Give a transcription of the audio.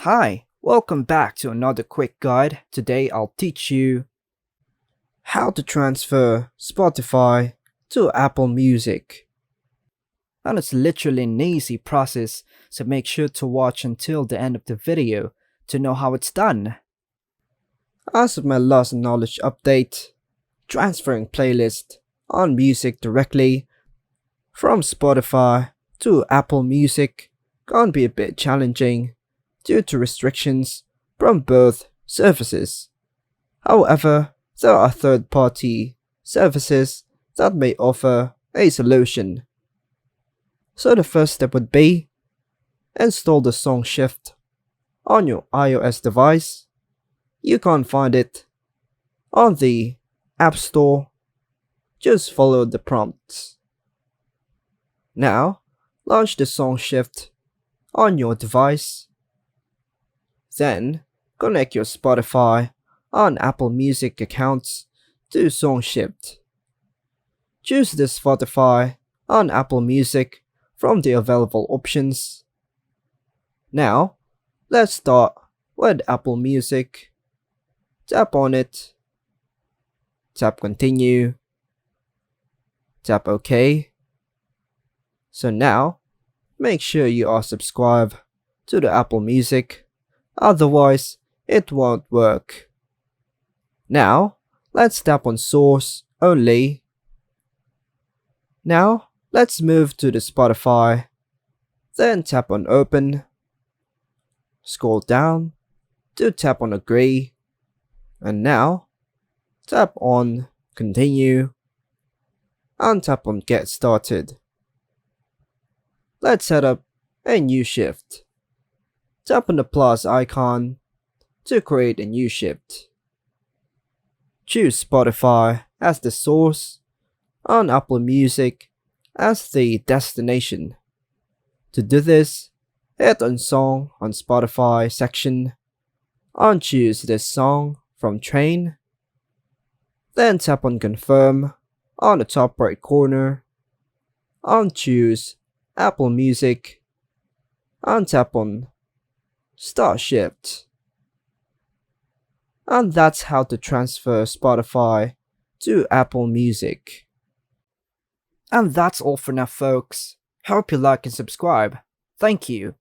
Hi, welcome back to another quick guide. Today I'll teach you how to transfer Spotify to Apple Music. And it's literally an easy process, so make sure to watch until the end of the video to know how it's done. As of my last knowledge update, transferring playlist on music directly from Spotify to Apple Music can be a bit challenging due to restrictions from both services. However, there are third-party services that may offer a solution. So the first step would be install the SongShift on your iOS device. You can find it on the App Store. Just follow the prompts. Now, launch the SongShift on your device. Then, connect your Spotify and Apple Music accounts to SongShift. Choose the Spotify and Apple Music from the available options. Now, let's start with Apple Music. Tap on it. Tap Continue. Tap OK. So now, make sure you are subscribed to the Apple Music, otherwise it won't work. Now, let's tap on Source Only. Now, let's move to the Spotify, then tap on Open. Scroll down to tap on Agree, and now, tap on Continue, and tap on Get Started. Let's set up a new shift. Tap on the plus icon to create a new shift. Choose Spotify as the source and Apple Music as the destination. To do this, hit on Song on Spotify section and choose this song from Train. Then tap on Confirm on the top right corner and choose Apple Music and tap on Start Shift. And that's how to transfer Spotify to Apple Music. And that's all for now, folks. Hope you like and subscribe. Thank you.